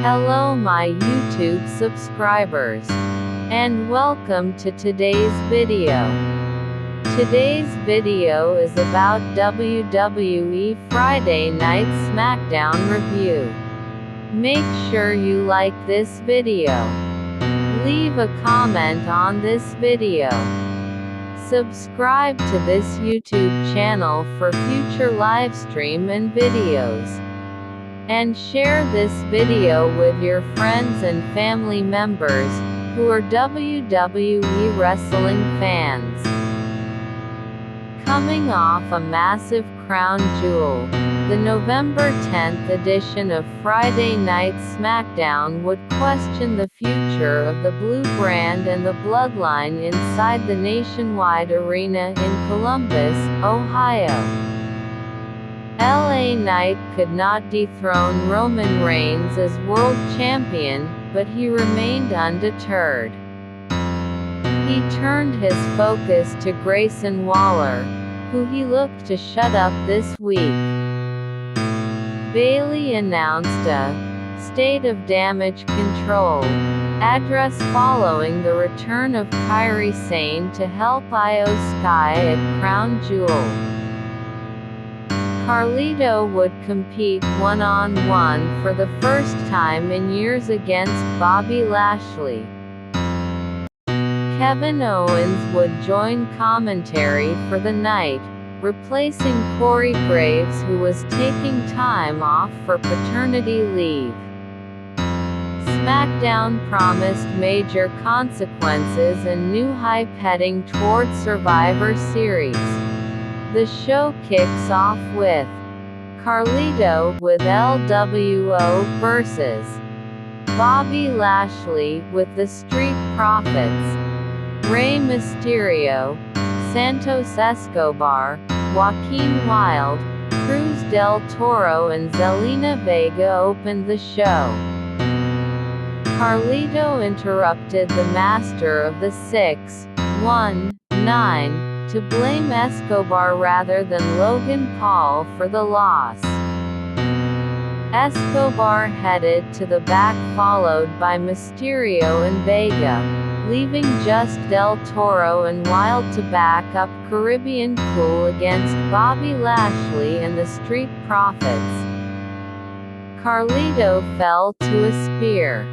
Hello my YouTube subscribers, and welcome to today's video. Today's video is about WWE Friday Night SmackDown review. Make sure you like this video. Leave a comment on this video. Subscribe to this YouTube channel for future live stream and videos. And share this video with your friends and family members who are WWE wrestling fans. Coming off a massive crown jewel, the November 10th edition of Friday Night SmackDown would question the future of the Blue brand and the bloodline inside the Nationwide Arena in Columbus, Ohio. LA Knight could not dethrone Roman Reigns as world champion, but he remained undeterred. He turned his focus to Grayson Waller, who he looked to shut up this week. Bayley announced a State of Damage Control address following the return of Kairi Sane to help Io Sky at Crown Jewel. Carlito would compete one-on-one for the first time in years against Bobby Lashley. Kevin Owens would join commentary for the night, replacing Corey Graves, who was taking time off for paternity leave. SmackDown promised major consequences and new hype heading toward Survivor Series. The show kicks off with Carlito with LWO vs. Bobby Lashley with the Street Profits, Rey Mysterio, Santos Escobar, Joaquin Wilde, Cruz del Toro and Zelina Vega opened the show. Carlito interrupted the Master of the 619 to blame Escobar rather than Logan Paul for the loss. Escobar headed to the back followed by Mysterio and Vega, leaving just Del Toro and Wilde to back up Caribbean Cool against Bobby Lashley and the Street Profits. Carlito fell to a spear.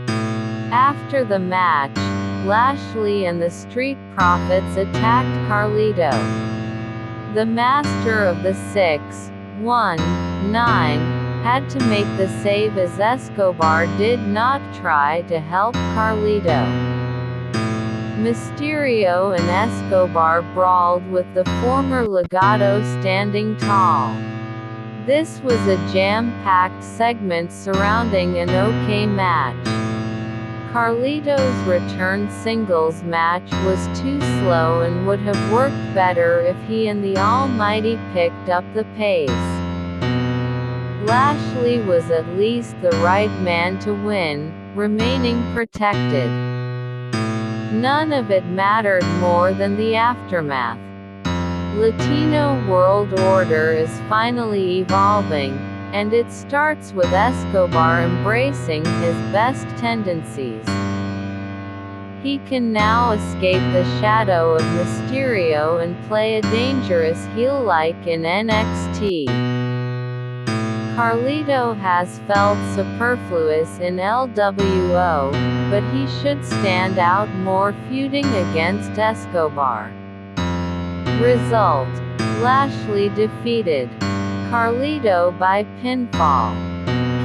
After the match, Lashley and the Street Profits attacked Carlito. The Master of the 619 had to make the save as Escobar did not try to help Carlito. Mysterio and Escobar brawled with the former Legado standing tall. This was a jam-packed segment surrounding an okay match. Carlito's return singles match was too slow and would have worked better if he and the Almighty picked up the pace. Lashley was at least the right man to win, remaining protected. None of it mattered more than the aftermath. Latino World Order is finally evolving, and it starts with Escobar embracing his best tendencies. He can now escape the shadow of Mysterio and play a dangerous heel like in NXT. Carlito has felt superfluous in LWO, but he should stand out more feuding against Escobar. Result: Lashley defeated Carlito by pinfall.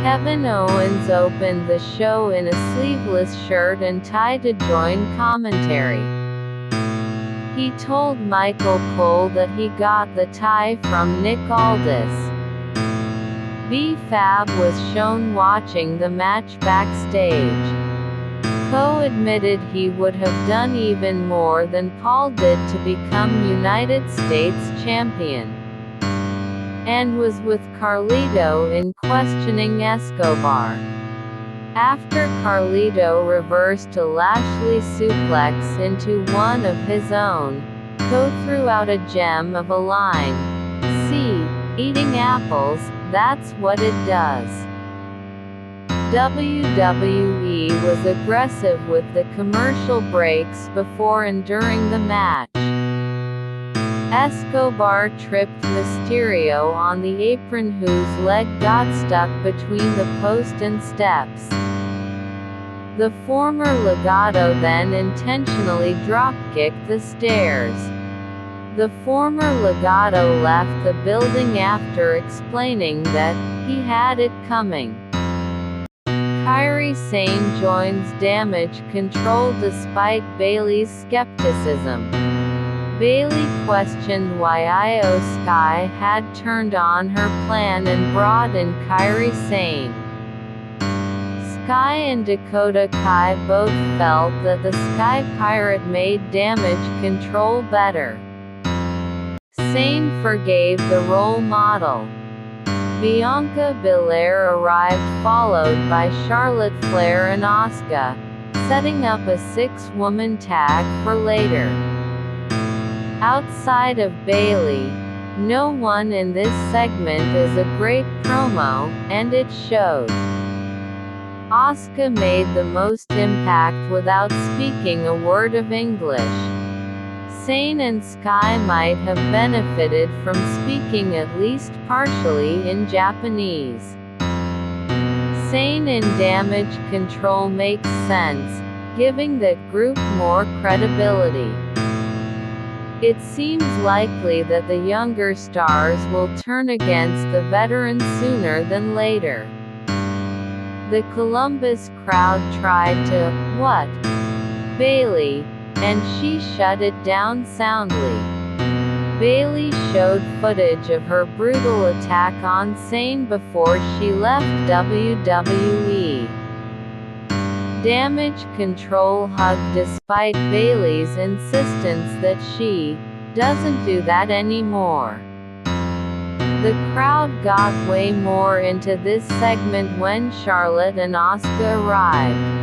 Kevin Owens opened the show in a sleeveless shirt and tie to join commentary. He told Michael Cole that he got the tie from Nick Aldis. B-Fab was shown watching the match backstage. Cole admitted he would have done even more than Paul did to become United States champion, and was with Carlito in questioning Escobar. After Carlito reversed a Lashley suplex into one of his own, Cole threw out a gem of a line. See, eating apples, that's what it does. WWE was aggressive with the commercial breaks before and during the match. Escobar tripped Mysterio on the apron, whose leg got stuck between the post and steps. The former Legado then intentionally drop-kicked the stairs. The former Legado left the building after explaining that he had it coming. Kairi Sane joins Damage Control despite Bayley's skepticism. Bayley questioned why Io Sky had turned on her plan and brought in Kairi Sane. Sky and Dakota Kai both felt that the Sky Pirate made Damage Control better. Sane forgave the role model. Bianca Belair arrived, followed by Charlotte Flair and Asuka, setting up a 6-woman tag for later. Outside of Bayley, no one in this segment is a great promo, and it showed. Asuka made the most impact without speaking a word of English. Sane and Sky might have benefited from speaking at least partially in Japanese. Sane in Damage Control makes sense, giving that group more credibility. It seems likely that the younger stars will turn against the veterans sooner than later. The Columbus crowd tried to "what?" Bayley, and she shut it down soundly. Bayley showed footage of her brutal attack on Sane before she left WWE. Damage Control hugged despite Bayley's insistence that she doesn't do that anymore. The crowd got way more into this segment when Charlotte and Asuka arrived.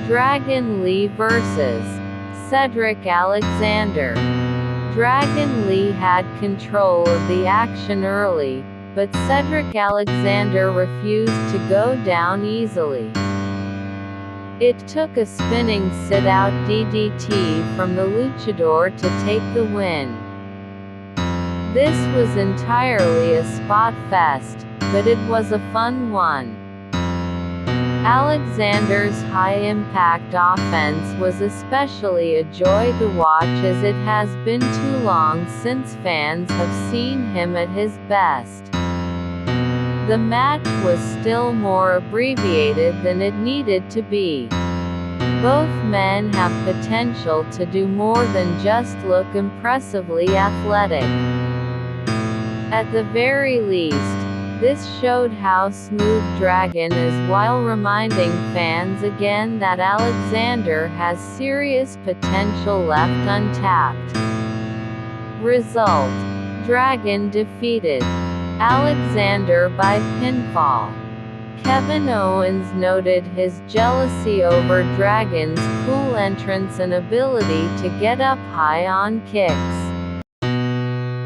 Dragon Lee vs. Cedric Alexander. Dragon Lee had control of the action early, but Cedric Alexander refused to go down easily. It took a spinning sit-out DDT from the luchador to take the win. This was entirely a spot fest, but it was a fun one. Alexander's high-impact offense was especially a joy to watch, as it has been too long since fans have seen him at his best. The match was still more abbreviated than it needed to be. Both men have potential to do more than just look impressively athletic. At the very least, this showed how smooth Dragon is, while reminding fans again that Alexander has serious potential left untapped. Result: Dragon defeated Alexander by pinfall. Kevin Owens noted his jealousy over Dragon's cool entrance and ability to get up high on kicks.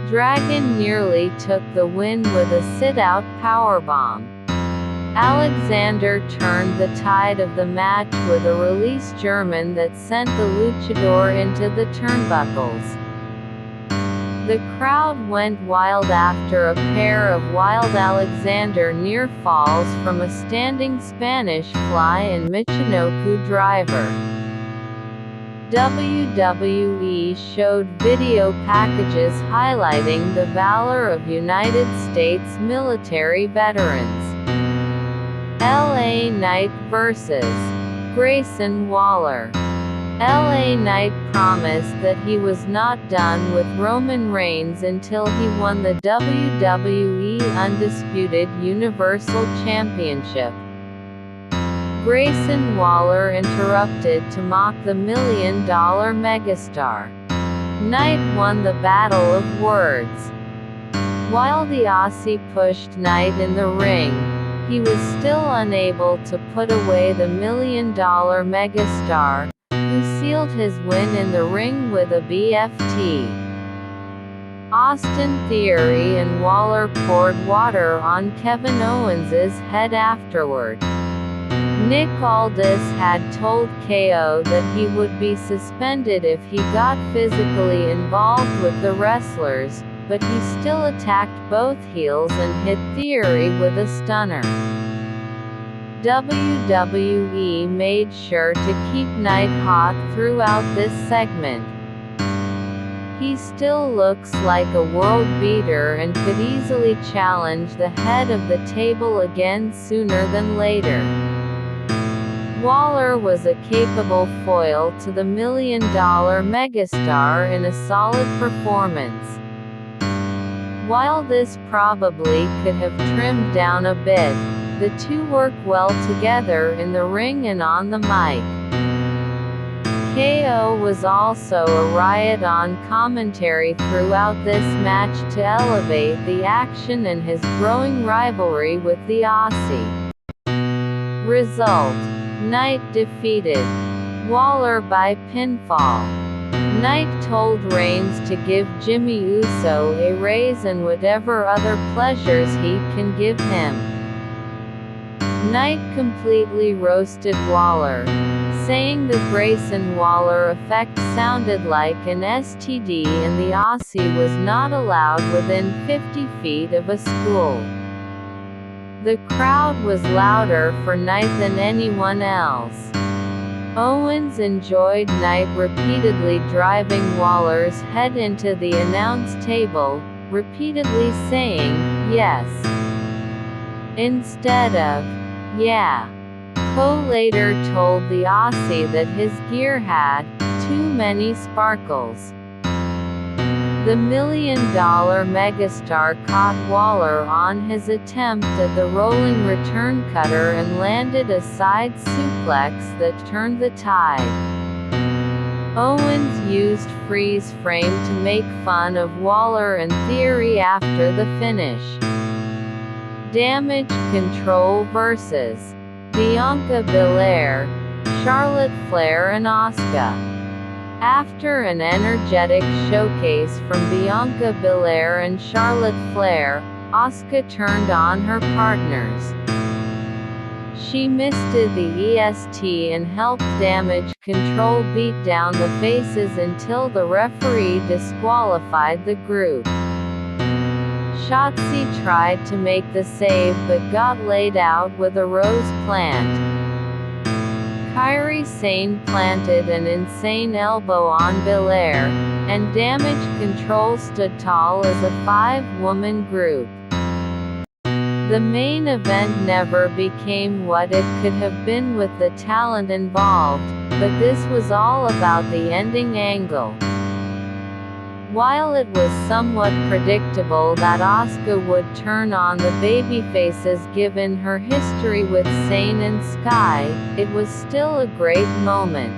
Dragon nearly took the win with a sit-out powerbomb. Alexander turned the tide of the match with a release German that sent the luchador into the turnbuckles. The crowd went wild after a pair of wild Alexander near falls from a standing Spanish fly and Michinoku driver. WWE showed video packages highlighting the valor of United States military veterans. LA Knight vs. Grayson Waller. LA Knight promised that he was not done with Roman Reigns until he won the WWE Undisputed Universal Championship. Grayson Waller interrupted to mock the $1 million megastar. Knight won the battle of words. While the Aussie pushed Knight in the ring, he was still unable to put away the $1 million megastar, who sealed his win in the ring with a BFT. Austin Theory and Waller poured water on Kevin Owens's head afterward. Nick Aldis had told KO that he would be suspended if he got physically involved with the wrestlers, but he still attacked both heels and hit Theory with a stunner. WWE made sure to keep Knight hot throughout this segment. He still looks like a world beater and could easily challenge the head of the table again sooner than later. Waller was a capable foil to the million-dollar megastar in a solid performance. While this probably could have trimmed down a bit, the two work well together in the ring and on the mic. KO was also a riot on commentary throughout this match to elevate the action and his growing rivalry with the Aussie. Result: Knight defeated Waller by pinfall. Knight told Reigns to give Jimmy Uso a raise and whatever other pleasures he can give him. Knight completely roasted Waller, saying the Grayson Waller effect sounded like an STD and the Aussie was not allowed within 50 feet of a school. The crowd was louder for Knight than anyone else. Owens enjoyed Knight repeatedly driving Waller's head into the announce table, repeatedly saying, "Yes," instead of, "Yeah." Cole later told the Aussie that his gear had too many sparkles. The million-dollar megastar caught Waller on his attempt at the rolling return cutter and landed a side suplex that turned the tide. Owens used freeze frame to make fun of Waller and Theory after the finish. Damage Control vs. Bianca Belair, Charlotte Flair and Asuka. After an energetic showcase from Bianca Belair and Charlotte Flair, Asuka turned on her partners. She misted the EST and helped Damage Control beat down the faces until the referee disqualified the group. Shotzi tried to make the save but got laid out with a rose plant. Kairi Sane planted an insane elbow on Belair, and Damage Control stood tall as a 5-woman group. The main event never became what it could have been with the talent involved, but this was all about the ending angle. While it was somewhat predictable that Asuka would turn on the babyfaces given her history with Sane and Sky, it was still a great moment.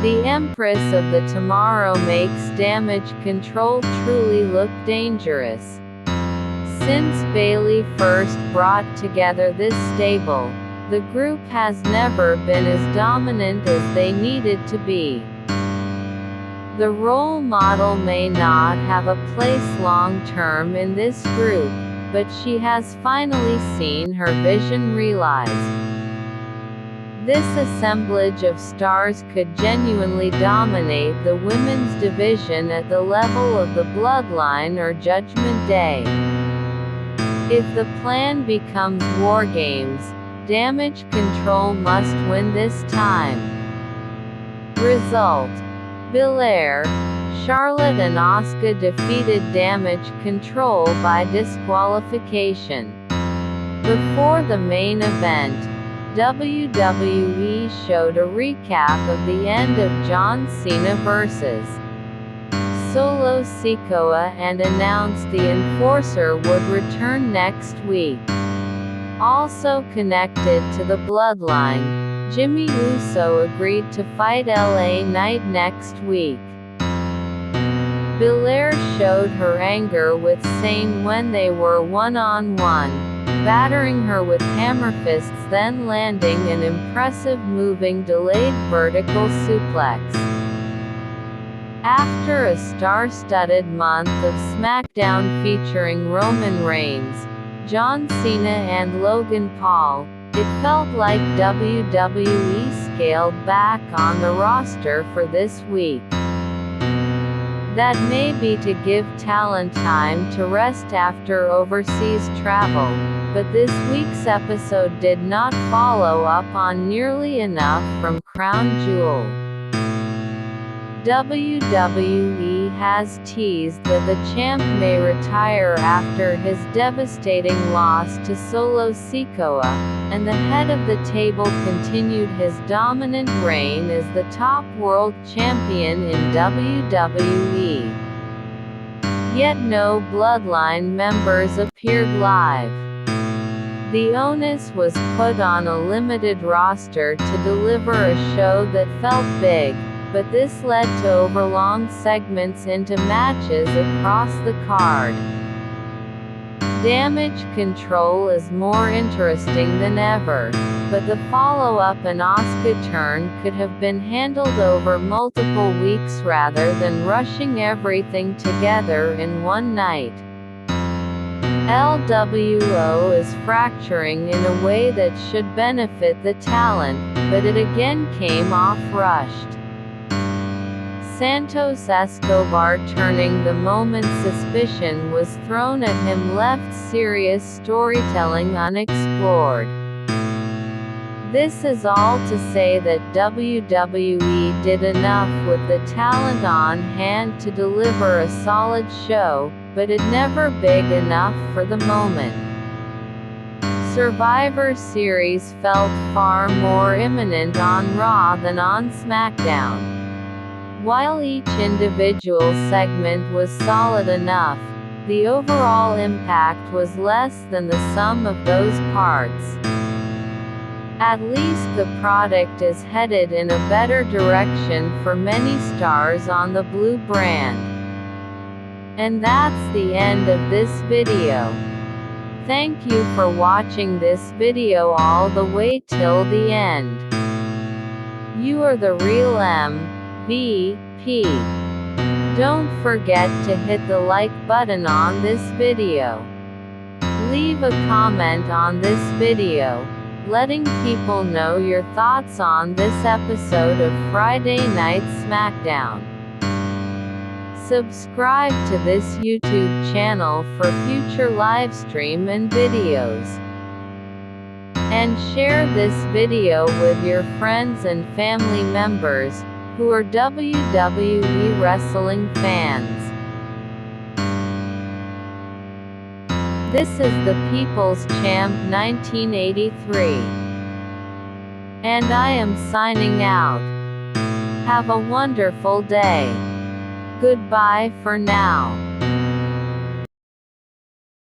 The Empress of the Tomorrow makes Damage Control truly look dangerous. Since Bayley first brought together this stable, the group has never been as dominant as they needed to be. The role model may not have a place long-term in this group, but she has finally seen her vision realized. This assemblage of stars could genuinely dominate the women's division at the level of the Bloodline or Judgment Day. If the plan becomes War Games, Damage Control must win this time. Result: Belair, Charlotte and Asuka defeated Damage Control by disqualification. Before the main event, WWE showed a recap of the end of John Cena vs. Solo Sikoa and announced the Enforcer would return next week. Also connected to the Bloodline, Jimmy Uso agreed to fight LA Knight next week. Belair showed her anger with Sane when they were one-on-one, battering her with hammer fists then landing an impressive moving delayed vertical suplex. After a star-studded month of SmackDown featuring Roman Reigns, John Cena and Logan Paul, It felt like WWE scaled back on the roster for this week. That may be to give talent time to rest after overseas travel, but this week's episode did not follow up on nearly enough from Crown Jewel. WWE has teased that the champ may retire after his devastating loss to Solo Sikoa, and the head of the table continued his dominant reign as the top world champion in WWE. Yet no Bloodline members appeared live. The onus was put on a limited roster to deliver a show that felt big, but this led to overlong segments into matches across the card. Damage Control is more interesting than ever, but the follow-up and Asuka turn could have been handled over multiple weeks rather than rushing everything together in one night. LWO is fracturing in a way that should benefit the talent, but it again came off rushed. Santos Escobar turning the moment suspicion was thrown at him left serious storytelling unexplored. This is all to say that WWE did enough with the talent on hand to deliver a solid show, but it never big enough for the moment. Survivor Series felt far more imminent on Raw than on SmackDown. While each individual segment was solid enough, the overall impact was less than the sum of those parts. At least the product is headed in a better direction for many stars on the blue brand. And that's the end of this video. Thank you for watching this video all the way till the end. You are the real MVP. Don't forget to hit the like button on this video. Leave a comment on this video, letting people know your thoughts on this episode of Friday Night SmackDown. Subscribe to this YouTube channel for future live stream and videos. And share this video with your friends and family members who are WWE wrestling fans. This is the People's Champ 1983. And I am signing out. Have a wonderful day. Goodbye for now.